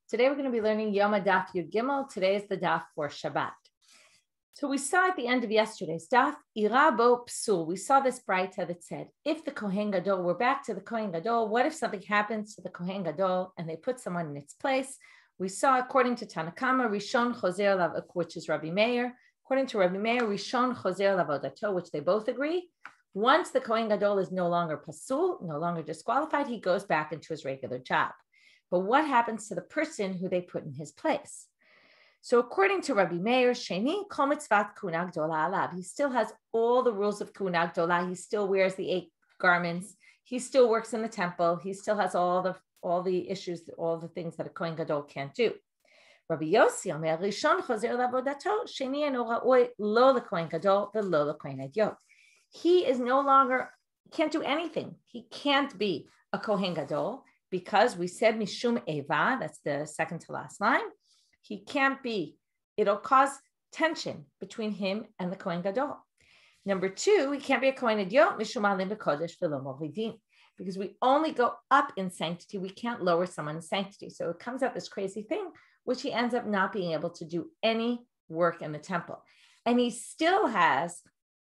Today we're going to be learning Yoma Daf Yud Gimel. Today is the Daf for Shabbat. So we saw at the end of yesterday's Daf, Ira bo psul. We saw this braita that said, if the Kohen Gadol, we're back to the Kohen Gadol, what if something happens to the Kohen Gadol and they put someone in its place? We saw, according to Tanakama, Rishon Choser Lav, which is Rabbi Meir. According to Rabbi Meir, Rishon Choser Lavodato, which they both agree. Once the Kohen Gadol is no longer pasul, no longer disqualified, he goes back into his regular job. But what happens to the person who they put in his place? So according to Rabbi Meir, Sheni kol mitzvat kuna gdola alav. He still has all the rules of kuna gdola. He still wears the 8 garments. He still works in the temple. He still has all the issues, all the things that a Kohen Gadol can't do. Rabbi Yossi Omer Rishon Choser Lavodato Sheni eno ra'oi lo leKohen Gadol v'lo leKohen Hadyot. He is no longer, can't do anything. He can't be a Kohen Gadol because we said Mishum Eva, that's the second to last line. He can't be, it'll cause tension between him and the Kohen Gadol. Number 2, he can't be a Kohen Hadyot, Mishum Alim B'Kodesh V'lo Movidim, because we only go up in sanctity. We can't lower someone in sanctity. So it comes out this crazy thing, which he ends up not being able to do any work in the temple. And he still has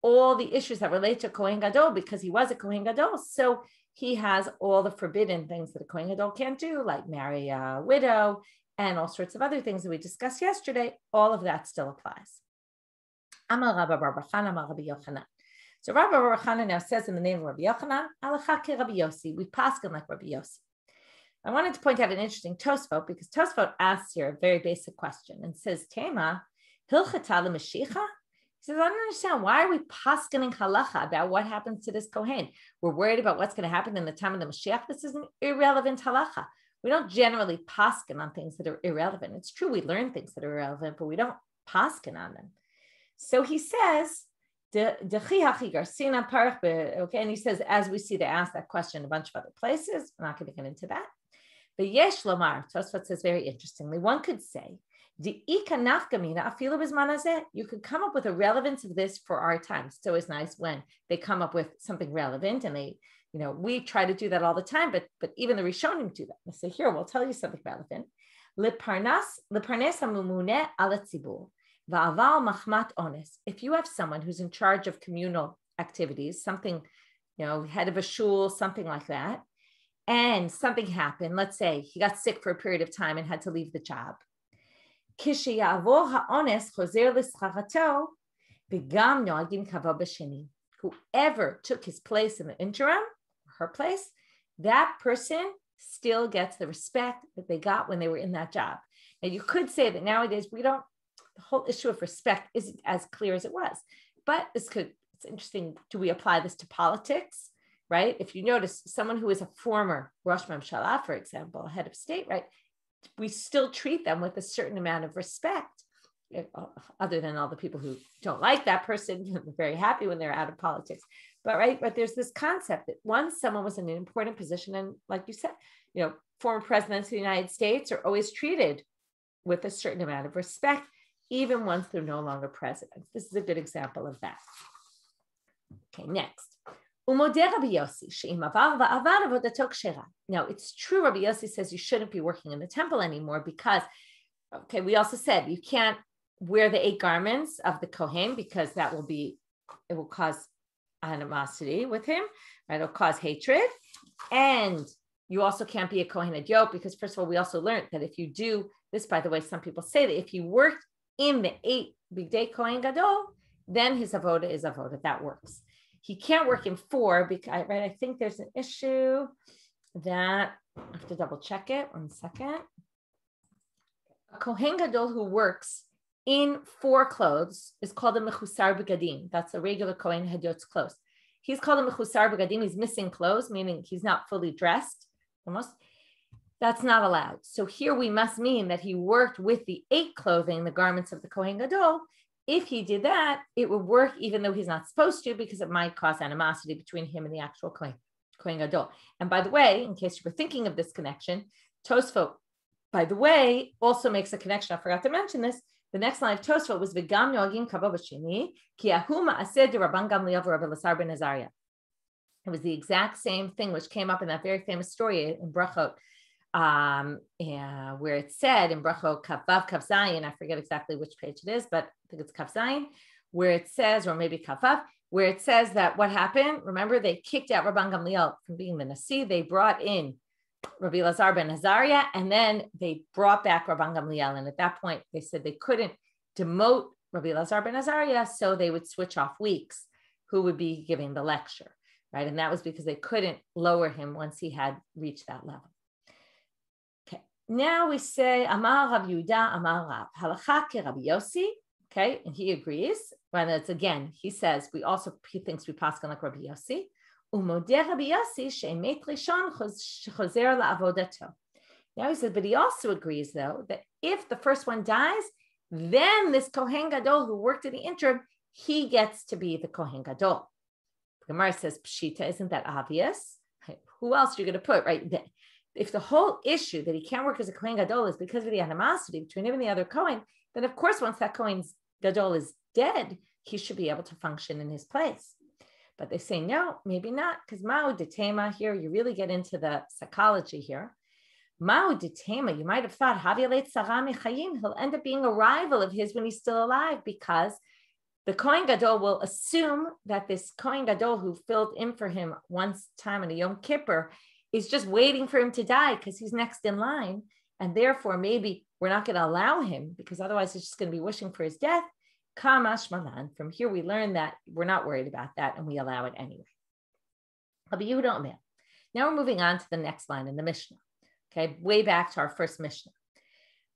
all the issues that relate to Kohen Gadol because he was a Kohen Gadol. So he has all the forbidden things that a Kohen Gadol can't do, like marry a widow and all sorts of other things that we discussed yesterday. All of that still applies. Amar Rabba Bar Chana, Amar Rabbi Yochanan. So Rabba Bar Chana now says in the name of Rabbi Yochanan, Alacha ke Rabbi Yossi. We paskin like Rabbi Yossi. I wanted to point out an interesting Tosfot because Tosfot asks here a very basic question and says, Tema, Hilchata l'Mashicha? He says, I don't understand. Why are we paskening halacha about what happens to this Kohen? We're worried about what's going to happen in the time of the Mashiach. This is an irrelevant halacha. We don't generally pasken on things that are irrelevant. It's true, we learn things that are irrelevant, but we don't pasken on them. So he says, okay, and he says, as we see, they ask that question in a bunch of other places. I'm not going to get into that. But Yesh Lomar, Tosfot says very interestingly, one could say, you could come up with a relevance of this for our times. It's always nice when they come up with something relevant, and they, we try to do that all the time, but even the Rishonim do that. They say, here, we'll tell you something relevant. If you have someone who's in charge of communal activities, something, head of a shul, something like that, and something happened, let's say he got sick for a period of time and had to leave the job. Whoever took his place in the interim, her place, that person still gets the respect that they got when they were in that job. And you could say that nowadays the whole issue of respect isn't as clear as it was, but it's interesting. Do we apply this to politics, right? If you notice someone who is a former Rosh Mamshalah, for example, head of state, right? We still treat them with a certain amount of respect, other than all the people who don't like that person. They're very happy when they're out of politics. But there's this concept that once someone was in an important position, and like you said, former presidents of the United States are always treated with a certain amount of respect, even once they're no longer presidents. This is a good example of that. Okay, next. Now, it's true, Rabbi Yossi says you shouldn't be working in the temple anymore because, we also said you can't wear the 8 garments of the Kohen because it will cause animosity with him, right? It'll cause hatred. And you also can't be a Kohen Hadyot because, first of all, we also learned that if you do this, by the way, some people say that if you worked in the 8 Bigdei Kohen Gadol, then his avoda is avoda. That works. He can't work in 4 because, right? I think there's an issue that I have to double check it. 1 second. A Kohen Gadol who works in 4 clothes is called a mechusar begadim. That's a regular Kohen Hadyot's clothes. He's called a mechusar begadim. He's missing clothes, meaning he's not fully dressed. Almost. That's not allowed. So here we must mean that he worked with the 8 clothing, the garments of the Kohen Gadol. If he did that, it would work even though he's not supposed to, because it might cause animosity between him and the actual Kohen Gadol. And by the way, in case you were thinking of this connection, Tosfot, by the way, also makes a connection. I forgot to mention this. The next line of Tosfot was V'gam noagim kavo b'sheni ki ahu ma'aseh de Rabban Gamliel v'Rabbi Elazar ben Azariah. It was the exact same thing which came up in that very famous story in Brachot where it said in Bracho Kavav Kav Zayin, I forget exactly which page it is, but I think it's Kav Zayin, where it says, or maybe Kavav, where it says that what happened, remember, they kicked out Rabban Gamliel from being the Nasi, they brought in Rabbi Elazar ben Azariah, and then they brought back Rabban Gamliel. And at that point, they said they couldn't demote Rabbi Elazar ben Azariah, so they would switch off weeks who would be giving the lecture, right? And that was because they couldn't lower him once he had reached that level. Okay, now we say, Amar Rav Yehuda, Amar Rav, Halacha ke Rabbi Yossi, okay, and he agrees. When it's again, he says, he thinks we pass on like Rabbi Yossi. Now he says, but he also agrees, though, that if the first one dies, then this Kohen Gadol who worked in the interim, he gets to be the Kohen Gadol. The Gemara says, Pshita, isn't that obvious? Who else are you going to put, right? If the whole issue that he can't work as a Kohen Gadol is because of the animosity between him and the other Kohen, then of course, once that Kohen Gadol is dead, he should be able to function in his place. But they say, no, maybe not, because Mao Detema here, you really get into the psychology here. Mao Detema, you might have thought, he'll end up being a rival of his when he's still alive, because the Kohen Gadol will assume that this Kohen Gadol who filled in for him one time in a Yom Kippur is just waiting for him to die because he's next in line. And therefore, maybe we're not going to allow him because otherwise he's just going to be wishing for his death. Kamash Malan. From here, we learn that we're not worried about that and we allow it anyway. Now we're moving on to the next line in the Mishnah. Okay, way back to our first Mishnah.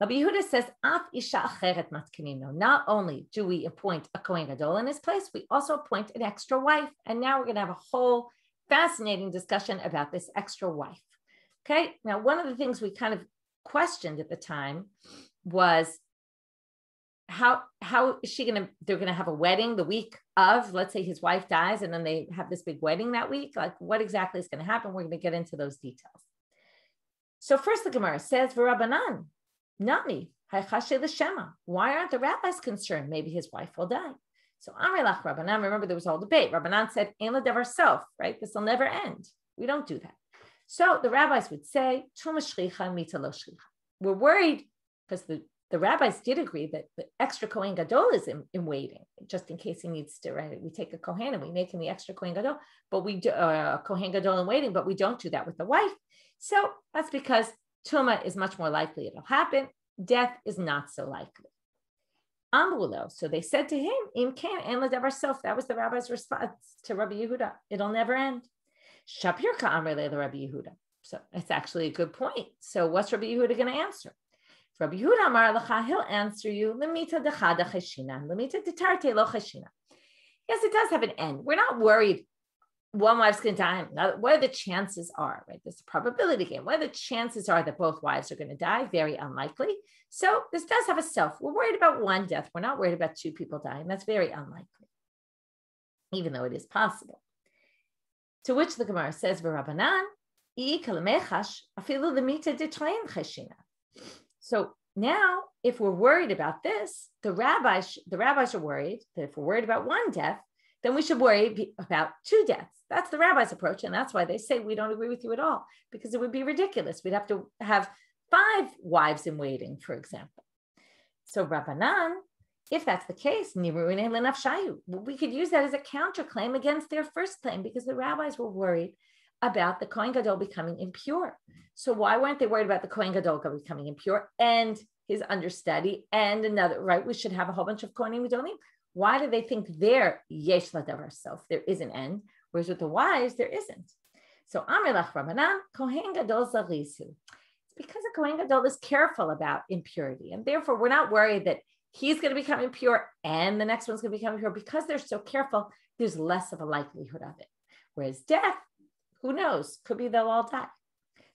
Rabbi Yehuda says, Af isha acheret matkinino. Not only do we appoint a Kohen Gadol in his place, we also appoint an extra wife. And now we're going to have a whole fascinating discussion about this extra wife. Okay, now one of the things we kind of questioned at the time was, how is they're going to have a wedding the week of, let's say his wife dies and then they have this big wedding that week. Like what exactly is going to happen? We're going to get into those details. So first the Gemara says, Rabbanan, not me. Why aren't the rabbis concerned? Maybe his wife will die. So Amrelach Rabbanan, remember there was all debate. Rabbanan said, Ein ledavar sof, right? This will never end. We don't do that. So the rabbis would say, Truma shlicha mita lo shlicha. We're worried because the rabbis did agree that the extra Kohen Gadol is in waiting, just in case he needs to, right? We take a Kohen and we make him the extra Kohen Gadol, but we do a Kohen Gadol in waiting, but we don't do that with the wife. So that's because Tuma is much more likely it'll happen. Death is not so likely. Amrulo. So they said to him, Im kan en ledavar sof. That was the rabbi's response to Rabbi Yehuda. It'll never end. Shapir ka amrele Rabbi Yehuda. So it's actually a good point. So what's Rabbi Yehuda going to answer? Rabbi Yehuda Amar Lacha, he'll answer you, Lemita dechada cheshina, Lemita detarte lo cheshina. Yes, it does have an end. We're not worried one wife's going to die. What are the chances are, right? There's a probability game. What are the chances are that both wives are going to die? Very unlikely. So this does have a self. We're worried about one death. We're not worried about two people dying. That's very unlikely, even though it is possible. To which the Gemara says, V'Rabbanan, I kalamechash, afilu lemita detrein cheshina. So now, if we're worried about this, the rabbis are worried that if we're worried about one death, then we should worry about two deaths. That's the rabbi's approach, and that's why they say we don't agree with you at all, because it would be ridiculous. We'd have to have 5 wives in waiting, for example. So Rabbanan, if that's the case, we could use that as a counterclaim against their first claim, because the rabbis were worried about the Kohen Gadol becoming impure. So why weren't they worried about the Kohen Gadol becoming impure and his understudy and another, right? We should have a whole bunch of Kohanim Gedolim. Why do they think there yesh ladavar sof, there is an end, whereas with the wives, there isn't? So Amar lach Rabbanan, Kohen Gadol zarizu. It's because a Kohen Gadol is careful about impurity, and therefore we're not worried that he's going to become impure and the next one's going to become impure. Because they're so careful, there's less of a likelihood of it. Whereas death, who knows? Could be they'll all die.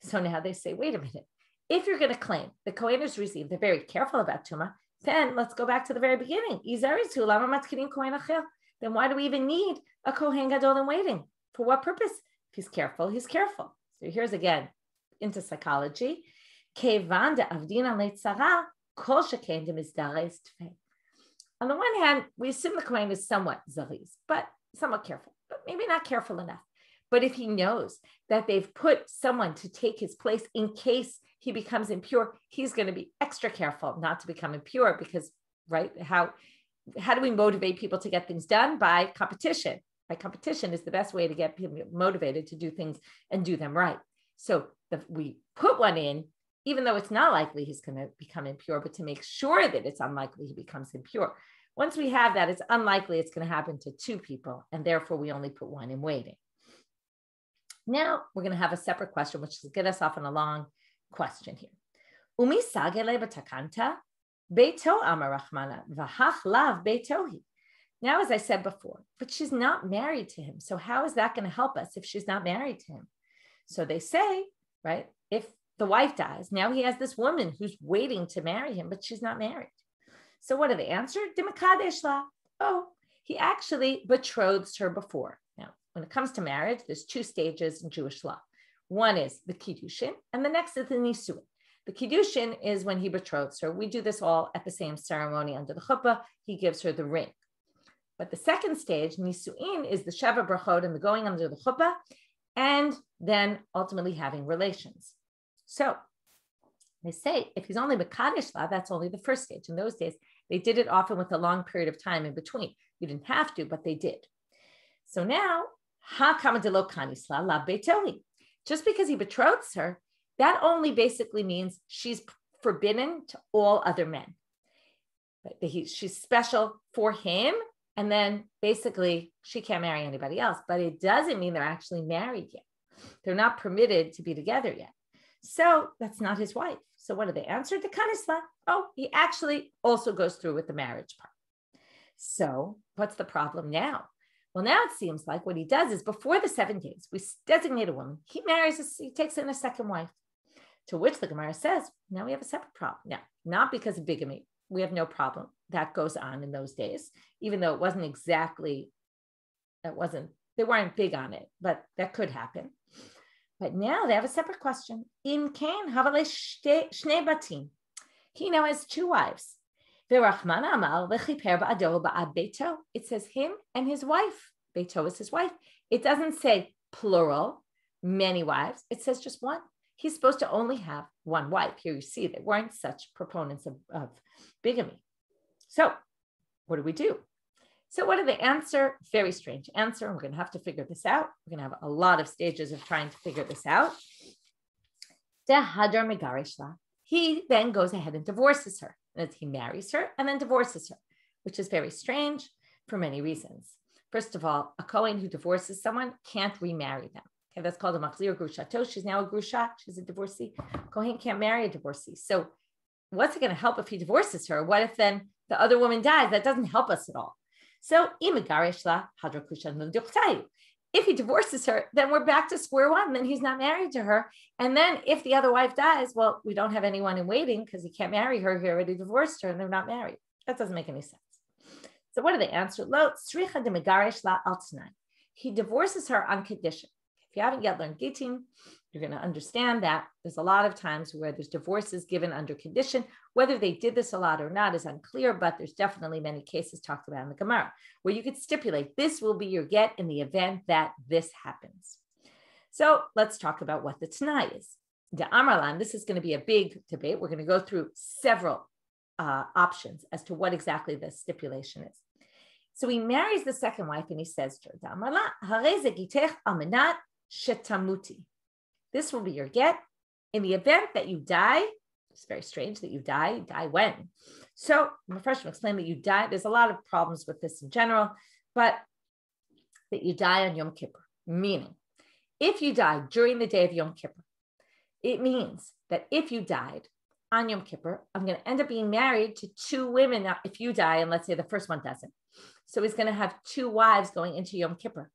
So now they say, wait a minute. If you're going to claim the Koheners receive, they're very careful about Tumah, then let's go back to the very beginning. Then why do we even need a Kohen Gadol in waiting? For what purpose? If he's careful, he's careful. So here's again into psychology. On the one hand, we assume the Kohen is somewhat zariz, but somewhat careful, but maybe not careful enough. But if he knows that they've put someone to take his place in case he becomes impure, he's going to be extra careful not to become impure because, right, how do we motivate people to get things done? By competition. By competition is the best way to get people motivated to do things and do them right. So we put one in, even though it's not likely he's going to become impure, but to make sure that it's unlikely he becomes impure. Once we have that, it's unlikely it's going to happen to two people, and therefore we only put one in waiting. Now we're going to have a separate question, which will get us off on a long question here. Umi sagele b'takanta beito amar Rachmana v'hach lav beitohi. Now, as I said before, but she's not married to him. So how is that going to help us if she's not married to him? So they say, right, if the wife dies, now he has this woman who's waiting to marry him, but she's not married. So what do they answer? Dimakadesh la. Oh, he actually betrothed her before. Now, when it comes to marriage, there's two stages in Jewish law. One is the kiddushin, and the next is the nisuin. The kiddushin is when he betroths her. We do this all at the same ceremony under the chuppah. He gives her the ring. But the second stage, nisuin, is the sheva brachot and the going under the chuppah, and then ultimately having relations. So they say if he's only mekadesh la, that's only the first stage. In those days, they did it often with a long period of time in between. You didn't have to, but they did. So now, ha kama de lo kanis la la beitoli. Just because he betroths her, that only basically means she's forbidden to all other men. She's special for him, and then basically she can't marry anybody else. But it doesn't mean they're actually married yet. They're not permitted to be together yet. So that's not his wife. So what do they answer? The kanisla. Oh, he actually also goes through with the marriage part. So what's the problem now? Well, now it seems like what he does is before the 7 days, we designate a woman. He he takes in a second wife, to which the Gemara says, now we have a separate problem. Now, not because of bigamy. We have no problem. That goes on in those days, even though it wasn't exactly, they weren't big on it, but that could happen. But now they have a separate question. In Cain, havale shnei batim. He now has two wives. It says him and his wife. Beito is his wife. It doesn't say plural, many wives. It says just one. He's supposed to only have one wife. Here you see they weren't such proponents of bigamy. So what do we do? So what do they answer? Very strange answer. We're going to have to figure this out. We're going to have a lot of stages of trying to figure this out. He then goes ahead and divorces her. He marries her and then divorces her, which is very strange for many reasons. First of all, a Kohen who divorces someone can't remarry them. Okay, that's called a machzir grushato. She's now a grusha. She's a divorcee. Kohen can't marry a divorcee. So what's it going to help if he divorces her? What if then the other woman dies? That doesn't help us at all. So if he divorces her, then we're back to square one. Then he's not married to her. And then if the other wife dies, well, we don't have anyone in waiting because he can't marry her. He already divorced her and they're not married. That doesn't make any sense. So what do they answer? He divorces her on condition. If you haven't yet learned Gittin, you're going to understand that there's a lot of times where there's divorces given under condition. Whether they did this a lot or not is unclear, but there's definitely many cases talked about in the Gemara where you could stipulate this will be your get in the event that this happens. So let's talk about what the Tanai is. The Amarlan, this is going to be a big debate. We're going to go through several options as to what exactly the stipulation is. So he marries the second wife and he says to her, Shetamuti. This will be your get in the event that you die. It's very strange that you die. You die when? So I'm first going to explain that you die. There's a lot of problems with this in general, but that you die on Yom Kippur. Meaning, if you die during the day of Yom Kippur, it means that if you died on Yom Kippur, I'm going to end up being married to two women. Now, if you die, and let's say the first one doesn't. So he's going to have two wives going into Yom Kippur.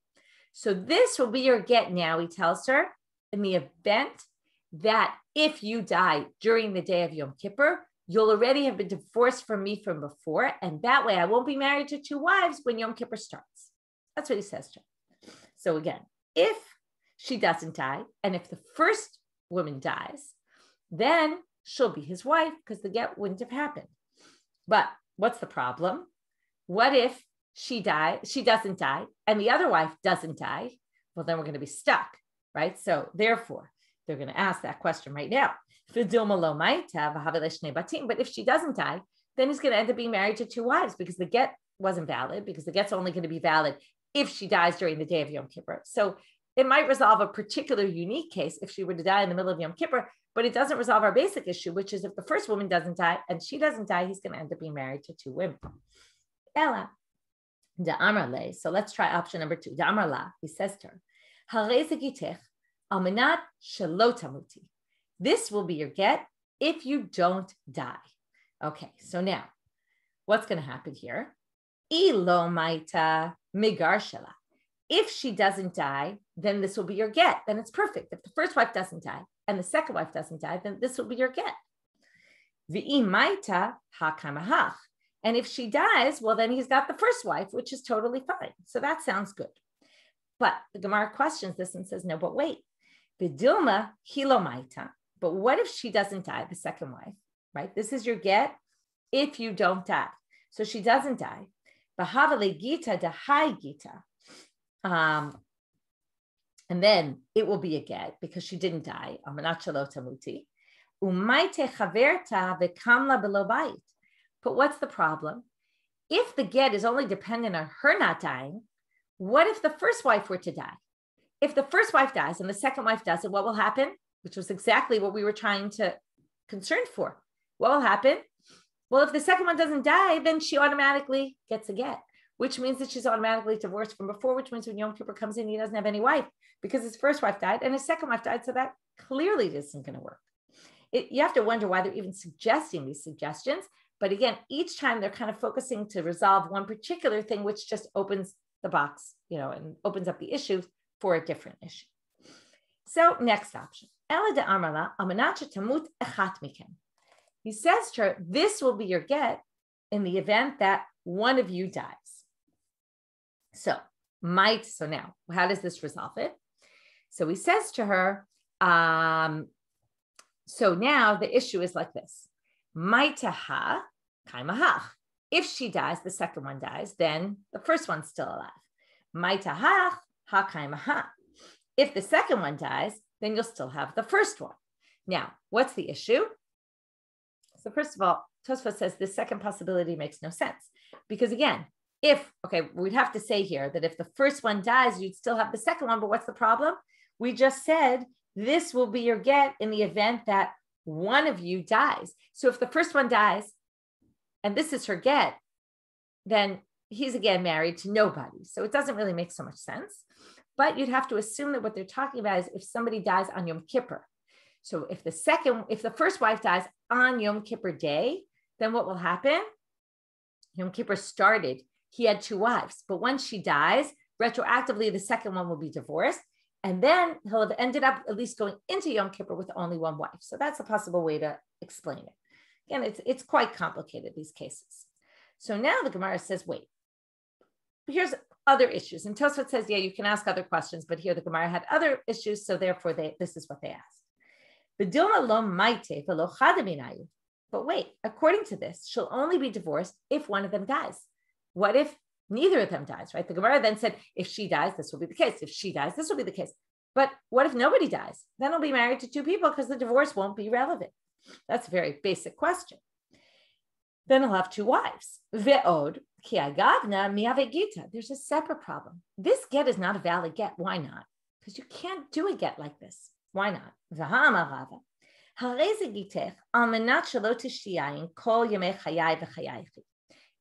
So this will be your get now, he tells her, in the event that if you die during the day of Yom Kippur, you'll already have been divorced from me from before, and that way I won't be married to two wives when Yom Kippur starts. That's what he says to her. So again, if she doesn't die, and if the first woman dies, then she'll be his wife because the get wouldn't have happened. But what's the problem? What if she doesn't die, and the other wife doesn't die? well, then we're going to be stuck, right? So therefore, they're going to ask that question right now. But if she doesn't die, then he's going to end up being married to two wives because the get wasn't valid, because the get's only going to be valid if she dies during the day of Yom Kippur. So it might resolve a particular unique case if she were to die in the middle of Yom Kippur, but it doesn't resolve our basic issue, which is if the first woman doesn't die and she doesn't die, he's going to end up being married to two women. Ella, da'amar. So let's try option number 2. Da'amar la, he says to her, Harei zegitech al menat shelo tamuti. This will be your get if you don't die. Okay, so now what's going to happen here? Ilo maita migar shela. If she doesn't die, then this will be your get. Then it's perfect. If the first wife doesn't die and the second wife doesn't die, then this will be your get. V'i maita hakamahach. And if she dies, well, then he's got the first wife, which is totally fine. So that sounds good. But the Gemara questions this and says, no, but wait. Bidilma hilo maita. But what if she doesn't die, the second wife, right? This is your get if you don't die. So she doesn't die. Bahavale gita de hai gita. And then it will be a get because she didn't die. Amanat shelo tamuti. Umaite chaverta vekamla below bait. But what's the problem? If the get is only dependent on her not dying, what if the first wife were to die? If the first wife dies and the second wife doesn't, what will happen? Which was exactly what we were trying to concern for. What will happen? Well, if the second one doesn't die, then she automatically gets a get, which means that she's automatically divorced from before, which means when Yom Kippur comes in, he doesn't have any wife because his first wife died and his second wife died. So that clearly isn't going to work. You have to wonder why they're even suggesting these suggestions. But again, each time they're kind of focusing to resolve one particular thing, which just opens the box, and opens up the issue for a different issue. So next option. He says to her, this will be your get in the event that one of you dies. So now, how does this resolve it? So he says to her, so now the issue is like this. Maitaha kaimahach. If she dies, the second one dies, then the first one's still alive. Maitahach ha kaimaha. If the second one dies, then you'll still have the first one. Now, what's the issue? So first of all, Tosfos says this second possibility makes no sense. Because again, we'd have to say here that if the first one dies, you'd still have the second one, but what's the problem? We just said this will be your get in the event that one of you dies. So if the first one dies, and this is her get, then he's again married to nobody. So it doesn't really make so much sense. But you'd have to assume that what they're talking about is if somebody dies on Yom Kippur. So if the first wife dies on Yom Kippur day, then what will happen? Yom Kippur started, he had two wives, but once she dies, retroactively, the second one will be divorced. And then he'll have ended up at least going into Yom Kippur with only one wife. So that's a possible way to explain it. Again, it's quite complicated, these cases. So now the Gemara says, wait, here's other issues. And Tosfot says, yeah, you can ask other questions, but here the Gemara had other issues, so therefore this is what they asked. But wait, according to this, she'll only be divorced if one of them dies. What if neither of them dies, right? The Gemara then said, if she dies, this will be the case. If she dies, this will be the case. But what if nobody dies? Then he'll be married to two people because the divorce won't be relevant. That's a very basic question. Then he'll have two wives. Ve'od ki agavna mi'ave gita. There's a separate problem. This get is not a valid get. Why not? Because you can't do a get like this. Why not? V'ha'amarava. Harei gitech al menat shelo tishtiyayin kol yemei chayai v'chayaychi.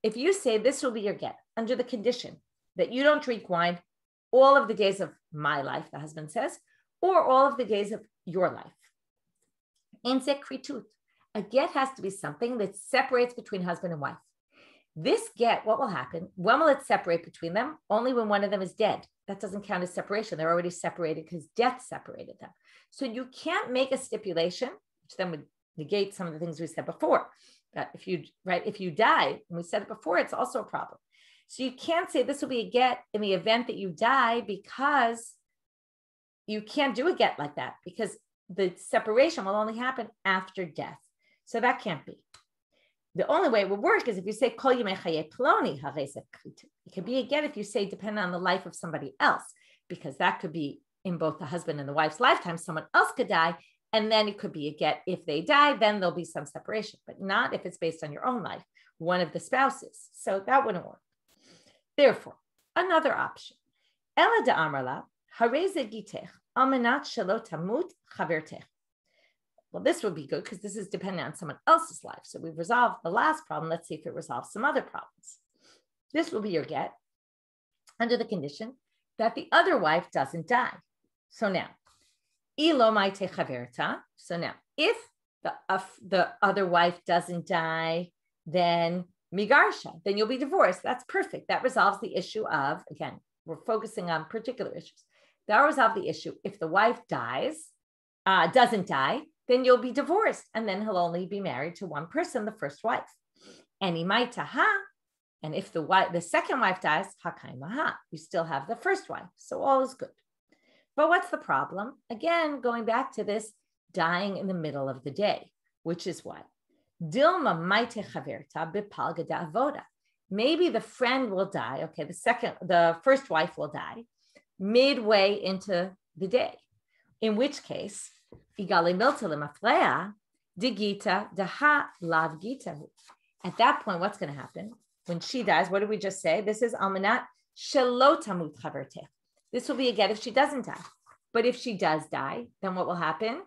If you say this will be your get under the condition that you don't drink wine all of the days of my life, the husband says, or all of the days of your life. In zekritut, a get has to be something that separates between husband and wife. This get, what will happen? When will it separate between them? Only when one of them is dead. That doesn't count as separation. They're already separated because death separated them. So you can't make a stipulation, which then would negate some of the things we said before. That if you die, and we said it before, it's also a problem. So you can't say this will be a get in the event that you die, because you can't do a get like that, because the separation will only happen after death. So that can't be. The only way it would work is if you say kol yemei chayei ploni harei zekritut. It could be a get if you say depending on the life of somebody else. because that could be in both the husband and the wife's lifetime. Someone else could die, and then it could be a get. If they die, then there'll be some separation, but not if it's based on your own life, one of the spouses. So that wouldn't work. Therefore, another option. Ela de Amrla, hareze gitech, almanat shelo tamut chavertech. Well, this would be good because this is dependent on someone else's life. So we've resolved the last problem. Let's see if it resolves some other problems. This will be your get under the condition that the other wife doesn't die. So now, Yoma chaverta. So now, if the other wife doesn't die, then migarsha, then you'll be divorced. That's perfect. That resolves the issue of, again, we're focusing on particular issues. That resolves the issue. If the wife doesn't die, then you'll be divorced, and then he'll only be married to one person, the first wife. And and if the second wife dies, hakaimaha, you still have the first wife. So all is good. But what's the problem? Again, going back to this dying in the middle of the day, which is what? Dilma maite chaverta bipalgada avoda. Maybe the friend will die. Okay, the first wife will die midway into the day, in which case, at that point, what's going to happen? When she dies, what did we just say? This is almanat shelo tamut chavertech. This will be a get if she doesn't die. But if she does die, then what will happen?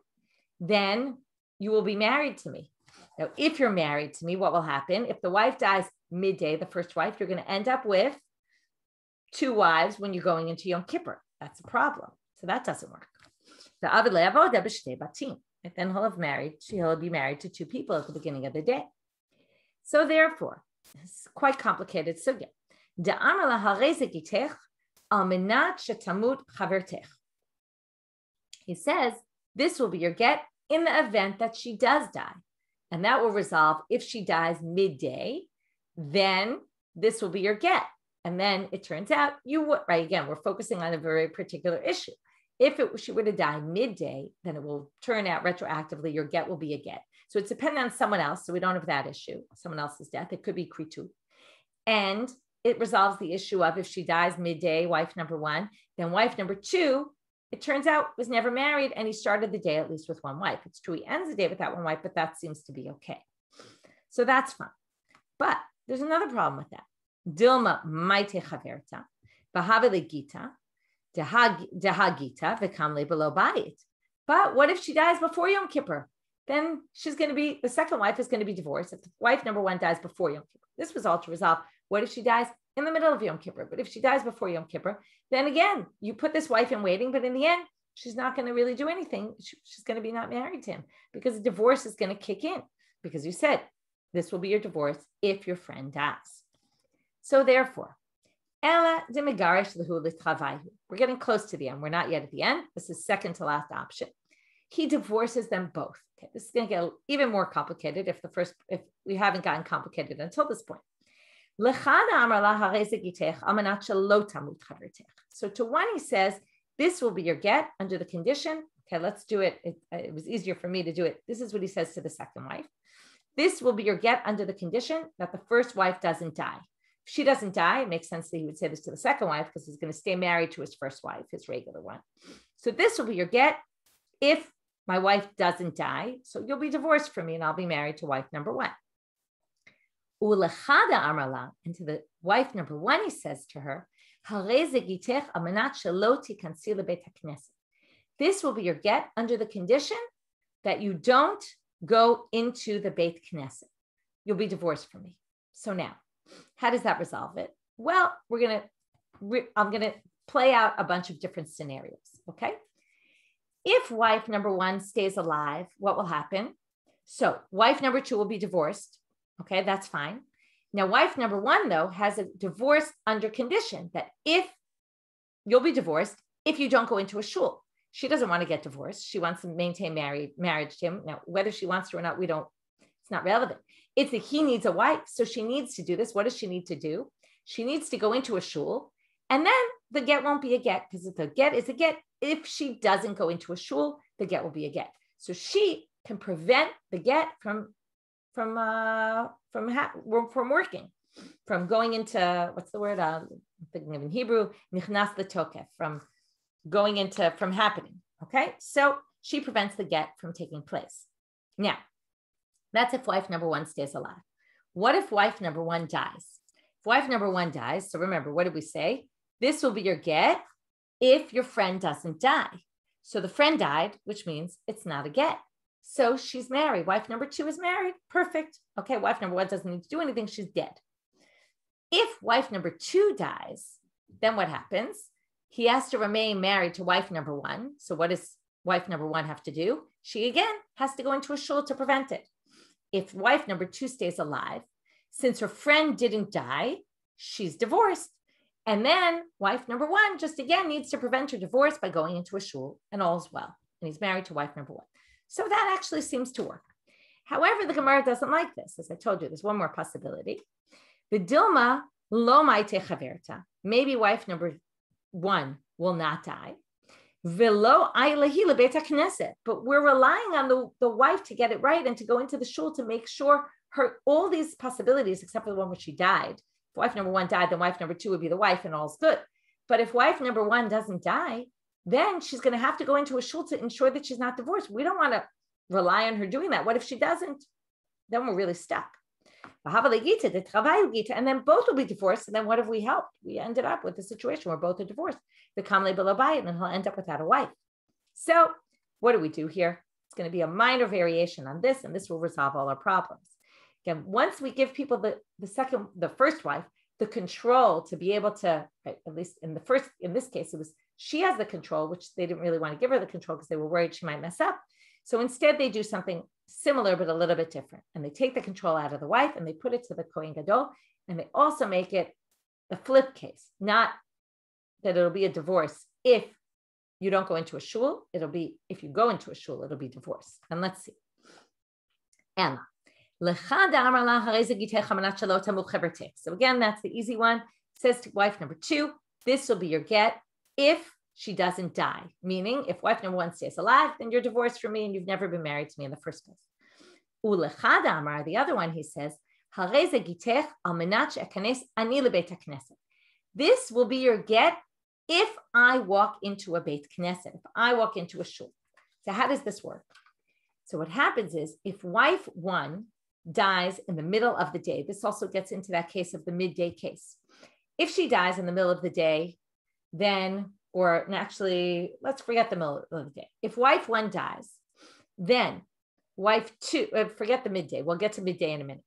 Then you will be married to me. Now, if you're married to me, what will happen? If the wife dies midday, the first wife, you're going to end up with two wives when you're going into Yom Kippur. That's a problem. So that doesn't work. And then he'll be married to two people at the beginning of the day. So therefore, it's quite complicated sugya. He says this will be your get in the event that she does die. And that will resolve if she dies midday, then this will be your get. And then it turns out you would, right? Again, we're focusing on a very particular issue. If she were to die midday, then it will turn out retroactively, your get will be a get. So it's dependent on someone else. So we don't have that issue, someone else's death. It could be kritu. And it resolves the issue of if she dies midday, wife number one, then wife number two, it turns out was never married and he started the day at least with one wife. It's true, he ends the day with that one wife, but that seems to be okay. So that's fine. But there's another problem with that. Dilma maite chaverta, bahavele gita, dehagita v'kamle below bayit. But what if she dies before Yom Kippur? Then the second wife is going to be divorced. If the wife number one dies before Yom Kippur, this was all to resolve. What if she dies in the middle of Yom Kippur? But if she dies before Yom Kippur, then again, you put this wife in waiting, but in the end, she's not going to really do anything. She's going to be not married to him because the divorce is going to kick in because you said this will be your divorce if your friend dies. So therefore, we're getting close to the end. We're not yet at the end. This is second to last option. He divorces them both. Okay, this is going to get even more complicated if we haven't gotten complicated until this point. So to one, he says, this will be your get under the condition. Okay, let's do it. It was easier for me to do it. This is what he says to the second wife. This will be your get under the condition that the first wife doesn't die. If she doesn't die, it makes sense that he would say this to the second wife because he's going to stay married to his first wife, his regular one. So this will be your get if my wife doesn't die. So you'll be divorced from me and I'll be married to wife number one. And to the wife number one, he says to her, this will be your get under the condition that you don't go into the Beit Knesset. You'll be divorced from me. So now, how does that resolve it? Well, I'm going to play out a bunch of different scenarios, okay? If wife number one stays alive, what will happen? So wife number two will be divorced. Okay, that's fine. Now, wife number one, though, has a divorce under condition that if you'll be divorced, if you don't go into a shul. She doesn't want to get divorced. She wants to maintain marriage to him. Now, whether she wants to or not, it's not relevant. It's that he needs a wife. So she needs to do this. What does she need to do? She needs to go into a shul. And then the get won't be a get because the get is a get. If she doesn't go into a shul, the get will be a get. So she can prevent the get from working, from going into, what's the word? I'm thinking of in Hebrew, nichnas letokef, from from happening. Okay, so she prevents the get from taking place. Now, that's if wife number one stays alive. What if wife number one dies? If wife number one dies, so remember, what did we say? This will be your get if your friend doesn't die. So the friend died, which means it's not a get. So she's married. Wife number two is married. Perfect. Okay, wife number one doesn't need to do anything. She's dead. If wife number two dies, then what happens? He has to remain married to wife number one. So what does wife number one have to do? She again has to go into a shul to prevent it. If wife number two stays alive, since her friend didn't die, she's divorced. And then wife number one just again needs to prevent her divorce by going into a shul, and all's well. And he's married to wife number one. So that actually seems to work. However, the Gemara doesn't like this. As I told you, there's one more possibility. The Dilma lo maite chaverta. Maybe wife number one will not die. Velo ailahi lebeit knesset. But we're relying on the wife to get it right and to go into the shul to make sure all these possibilities, except for the one where she died. If wife number one died, then wife number two would be the wife and all's good. But if wife number one doesn't die, then she's going to have to go into a shul to ensure that she's not divorced. We don't want to rely on her doing that. What if she doesn't? Then we're really stuck. And then both will be divorced. And then what have we helped? We ended up with a situation where both are divorced. The kamle belabayit, and then he'll end up without a wife. So what do we do here? It's going to be a minor variation on this, and this will resolve all our problems. Again, once we give people the first wife, the control to be able to, right, at least in this case, it was she has the control, which they didn't really want to give her the control because they were worried she might mess up. So instead, they do something similar, but a little bit different. And they take the control out of the wife and they put it to the Kohen Gadol. And they also make it the flip case, not that it'll be a divorce if you don't go into a shul. It'll be, if you go into a shul, it'll be divorce. And let's see. Emma. So again, that's the easy one. It says to wife number two, this will be your get if she doesn't die. Meaning, if wife number one stays alive, then you're divorced from me and you've never been married to me in the first place. The other one, he says, this will be your get if I walk into a Beit Knesset, if I walk into a shul. So how does this work? So what happens is, if wife one dies in the middle of the day, this also gets into that case of the midday case. If she dies in the middle of the day, then, or actually, let's forget the middle of the day. If wife one dies, then wife two, forget the midday. We'll get to midday in a minute.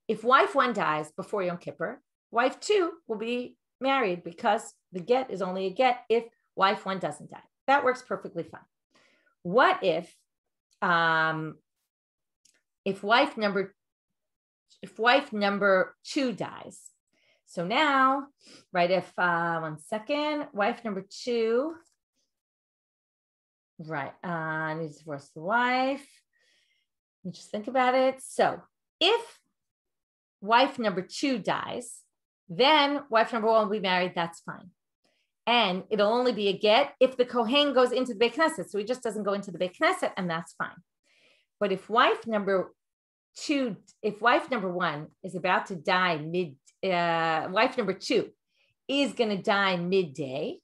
If wife one dies before Yom Kippur, wife two will be married because the get is only a get if wife one doesn't die. That works perfectly fine. What if wife number two dies? So now, right, if, one second, wife number two, right, needs to divorce the wife. Let me just think about it. So if wife number two dies, then wife number one will be married, that's fine. And it'll only be a get if the Kohen goes into the Beit Knesset. So he just doesn't go into the Beit Knesset, and that's fine. But if wife number one is about to die wife number two is going to die midday,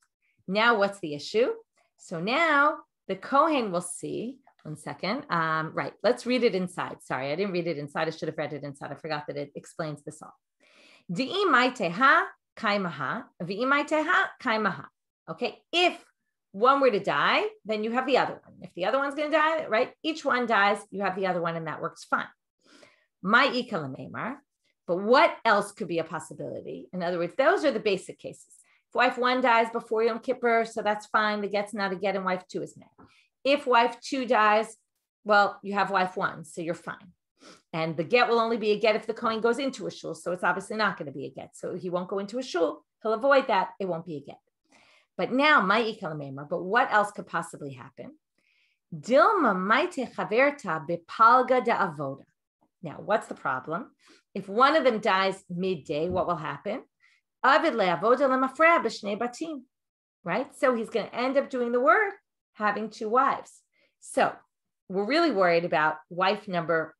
now what's the issue? So now the Kohen will see, one second, right, let's read it inside. Sorry, I didn't read it inside. I should have read it inside. I forgot that it explains this all. Okay, if one were to die, then you have the other one. If the other one's going to die, right, each one dies, you have the other one, and that works fine. But what else could be a possibility? In other words, those are the basic cases. If wife one dies before Yom Kippur, so that's fine. The get's not a get, and wife two is married. If wife two dies, well, you have wife one, so you're fine. And the get will only be a get if the Kohen goes into a shul, so it's obviously not going to be a get. So he won't go into a shul. He'll avoid that. It won't be a get. But now, but what else could possibly happen? Dilma maite chaverta bepalga da avoda. Now, what's the problem? If one of them dies midday, what will happen? Right? So he's going to end up doing the work, having two wives. So we're really worried about wife number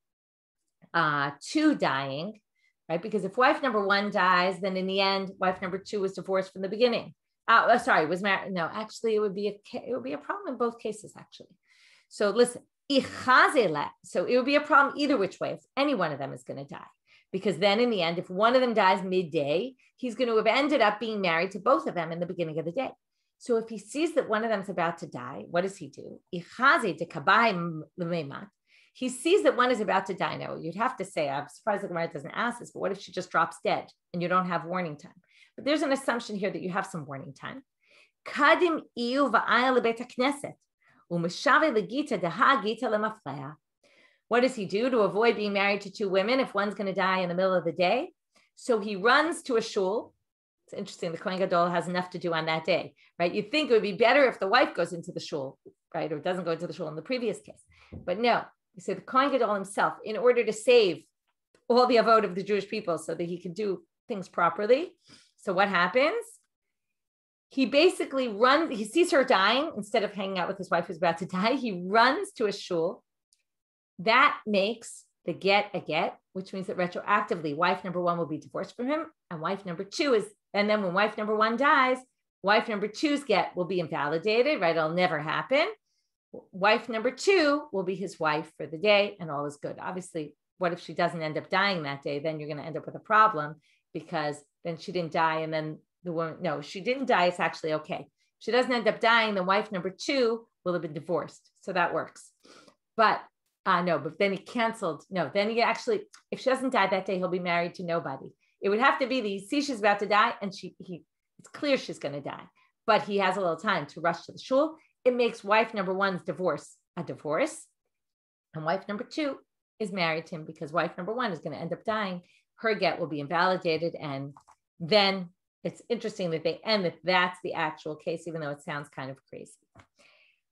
two dying, right? Because if wife number one dies, then in the end, wife number two was divorced from the beginning. sorry, was married. No, actually, it would be a problem in both cases, actually. So listen, so it would be a problem either which way if any one of them is going to die. Because then in the end, if one of them dies midday, he's going to have ended up being married to both of them in the beginning of the day. So if he sees that one of them is about to die, what does he do? He sees that one is about to die. Now, you'd have to say, I'm surprised the Gemara doesn't ask this, but what if she just drops dead and you don't have warning time? But there's an assumption here that you have some warning time. What does he do to avoid being married to two women if one's going to die in the middle of the day? So he runs to a shul. It's interesting. The Kohen Gadol has enough to do on that day, right? You'd think it would be better if the wife goes into the shul, right? Or doesn't go into the shul in the previous case. But no, you say the Kohen Gadol himself, in order to save all the avod of the Jewish people so that he can do things properly. So what happens? He basically runs, he sees her dying. Instead of hanging out with his wife who's about to die, he runs to a shul. That makes the get a get, which means that retroactively, wife number one will be divorced from him, and wife number two is, and then when wife number one dies, wife number two's get will be invalidated, right? It'll never happen. Wife number two will be his wife for the day, and all is good. Obviously, what if she doesn't end up dying that day? Then you're going to end up with a problem because then she didn't die, and then the woman, no, she didn't die. It's actually okay. If she doesn't end up dying, then wife number two will have been divorced. So that works. But no, but then he canceled. No, then he actually, if she doesn't die that day, he'll be married to nobody. It would have to be that he sees she's about to die and it's clear she's going to die, but he has a little time to rush to the shul. It makes wife number one's divorce a divorce. And wife number two is married to him because wife number one is going to end up dying. Her get will be invalidated. And then it's interesting that they end that that's the actual case, even though it sounds kind of crazy.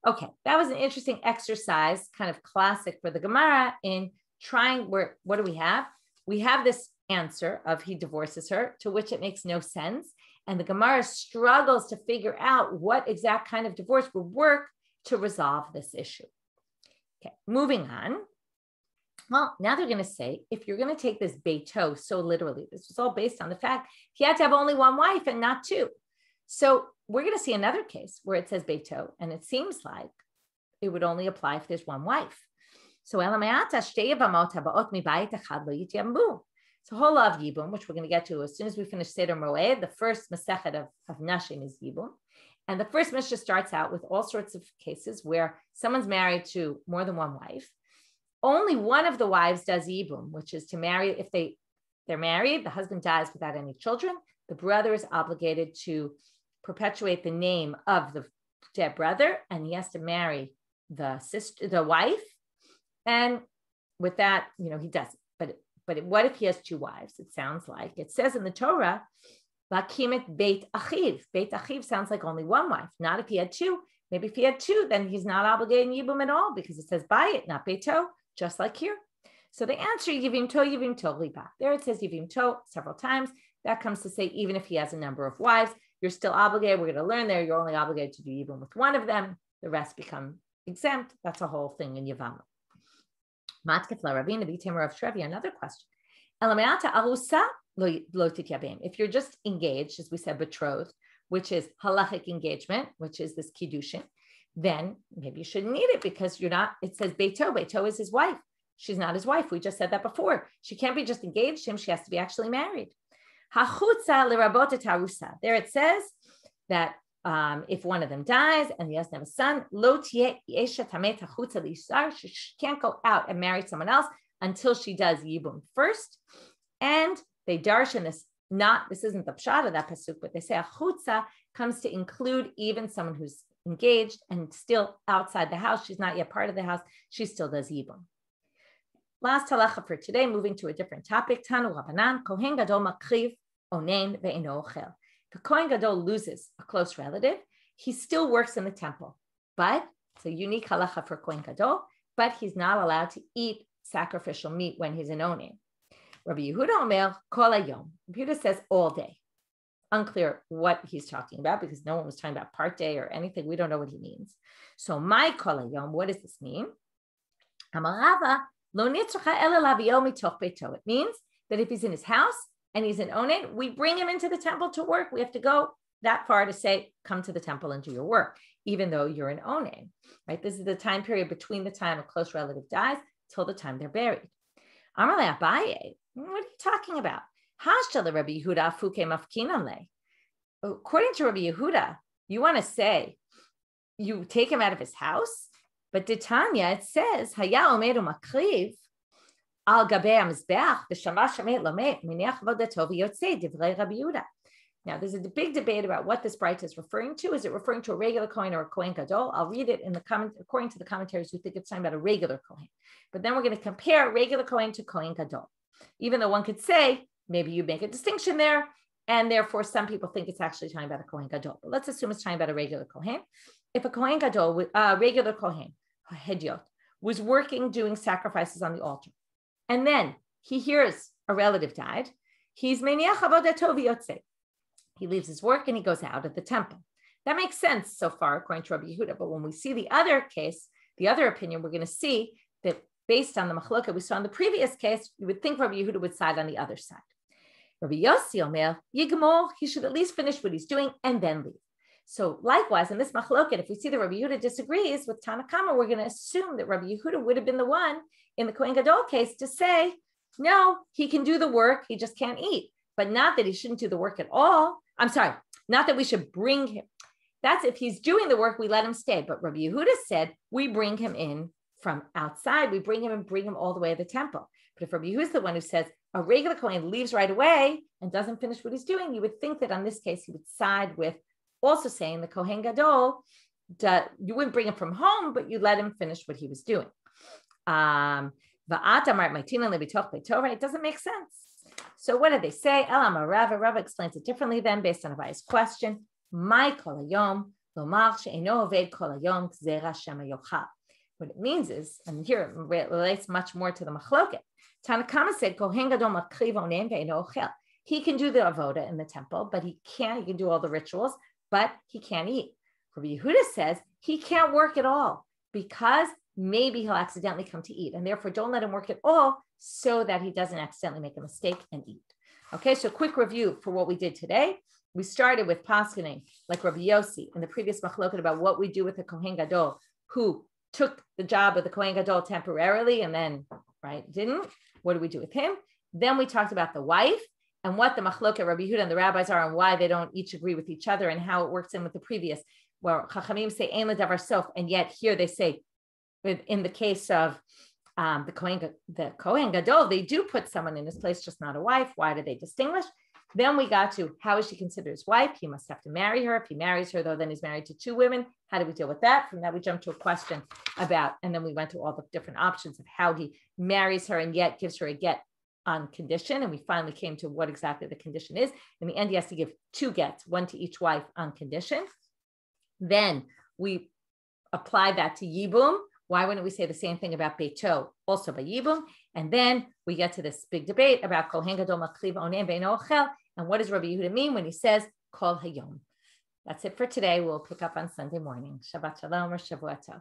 Okay, that was an interesting exercise, kind of classic for the Gemara in trying what do we have? We have this answer of he divorces her, to which it makes no sense. And the Gemara struggles to figure out what exact kind of divorce would work to resolve this issue. Okay, moving on. Well, now they're going to say, if you're going to take this beito so literally, this was all based on the fact he had to have only one wife and not two. So we're going to see another case where it says beito, and it seems like it would only apply if there's one wife. So whole law of Yibum, which we're going to get to as soon as we finish Seder Moed, the first Masechet of Nashim is Yibum. And the first Mishnah starts out with all sorts of cases where someone's married to more than one wife. Only one of the wives does Yibum, which is to marry, if they're married, the husband dies without any children, the brother is obligated to perpetuate the name of the dead brother, and he has to marry the wife. And with that, he does it. But what if he has two wives? It sounds like it says in the Torah, "Lakimet beit achiv." Beit achiv sounds like only one wife. Not if he had two. Maybe if he had two, then he's not obligated in Yibum at all because it says bayit, not beito, just like here. So the answer, yivim to liba. There it says yivim to several times. That comes to say even if he has a number of wives, you're still obligated. We're going to learn there. You're only obligated to do Yibum with one of them. The rest become exempt. That's a whole thing in Yavama. Another question. If you're just engaged, as we said, betrothed, which is halachic engagement, which is this kiddushin, then maybe you shouldn't need it because you're not, it says beito. Beito is his wife. She's not his wife. We just said that before. She can't be just engaged to him. She has to be actually married. There it says that if one of them dies and he doesn't have a son, she can't go out and marry someone else until she does Yibum first. And they darshan this, this isn't the pshat of that pasuk, but they say a chutza comes to include even someone who's engaged and still outside the house. She's not yet part of the house. She still does Yibum. Last halacha for today, moving to a different topic. Tanu Rabbanan, Kohen Gadol makriv onein ve'eno ochel. The Kohen Gadol loses a close relative. He still works in the temple, but it's a unique halacha for Kohen Gadol, but he's not allowed to eat sacrificial meat when he's in onein. Rabbi Yehuda Omer, kol hayom. Rabbi Yehuda says all day. Unclear what he's talking about because no one was talking about part day or anything. We don't know what he means. So my kol hayom, what does this mean? Amarava lo nitzracha ela lavio mitoch beito. It means that if he's in his house and he's in onein, we bring him into the temple to work. We have to go that far to say, come to the temple and do your work, even though you're an onen, right? This is the time period between the time a close relative dies till the time they're buried. Amarle Abaye, what are you talking about? Hashta Rabbi Yehuda Fuke Mafkinanle. According to Rabbi Yehuda, you want to say you take him out of his house, but Tanya, it says, Haya Omeru Makriv al Gabei Mizbeach v'Shama Shamet Lamet Miniach Vodato v'Yotzei Divrei Rabbi Yehuda. Now, there's a big debate about what this braita is referring to. Is it referring to a regular Kohen or a Kohen Gadol? I'll read it in the comment. According to the commentaries, we think it's talking about a regular Kohen. But then we're going to compare regular Kohen to Kohen Gadol. Even though one could say, maybe you make a distinction there, and therefore some people think it's actually talking about a Kohen Gadol. But let's assume it's talking about a regular Kohen. If a Kohen Gadol, regular Kohen, Hedyot, was working doing sacrifices on the altar, and then he hears a relative died, he's Meniach Avodato v'Yotzei. He leaves his work and he goes out of the temple. That makes sense so far, according to Rabbi Yehuda. But when we see the other case, the other opinion, we're going to see that based on the machloka we saw in the previous case, you would think Rabbi Yehuda would side on the other side. Rabbi Yossi Omer, Yigmor, he should at least finish what he's doing and then leave. So likewise, in this machloket, if we see that Rabbi Yehuda disagrees with Tanakama, we're going to assume that Rabbi Yehuda would have been the one in the Kohen Gadol case to say, no, he can do the work, he just can't eat. But not that he shouldn't do the work at all. I'm sorry, not that we should bring him. That's if he's doing the work, we let him stay. But Rabbi Yehuda said, we bring him in from outside. We bring him and bring him all the way to the temple. But if Rabbi Yehuda is the one who says a regular Kohen leaves right away and doesn't finish what he's doing, you would think that on this case, he would side with also saying the Kohen Gadol, you wouldn't bring him from home, but you let him finish what he was doing. It doesn't make sense. So what did they say? Rava explains it differently then based on Abaye's question. What it means is, and here it relates much more to the machloket. Tanakama said, Kohen Gadol makriv onen ve'eno ochel. He can do the avoda in the temple, but he can do all the rituals, but he can't eat. Rabbi Yehuda says he can't work at all because maybe he'll accidentally come to eat, and therefore don't let him work at all so that he doesn't accidentally make a mistake and eat. Okay, so quick review for what we did today. We started with paskening, like Rabbi Yossi in the previous machloket about what we do with the Kohen Gadol who took the job of the Kohen Gadol temporarily and then, didn't. What do we do with him? Then we talked about the wife and what the machloket Rabbi Yehuda and the rabbis are and why they don't each agree with each other and how it works in with the previous, where Chachamim say ein ledavar sof, and yet here they say, in the case of the Kohen Gadol, they do put someone in his place, just not a wife. Why do they distinguish? Then we got to how is she considered his wife? He must have to marry her. If he marries her, though, then he's married to two women. How do we deal with that? From that, we jumped to a question about, and then we went through all the different options of how he marries her and yet gives her a get on condition. And we finally came to what exactly the condition is. In the end, he has to give two gets, one to each wife on condition. Then we applied that to Yibum. Why wouldn't we say the same thing about Beito, also by Yibum? And then we get to this big debate about Kohen Gadol makriv onen ve'eno ochel, and what does Rabbi Yehuda mean when he says Kol Hayom? That's it for today. We'll pick up on Sunday morning. Shabbat Shalom or Shavua Tov.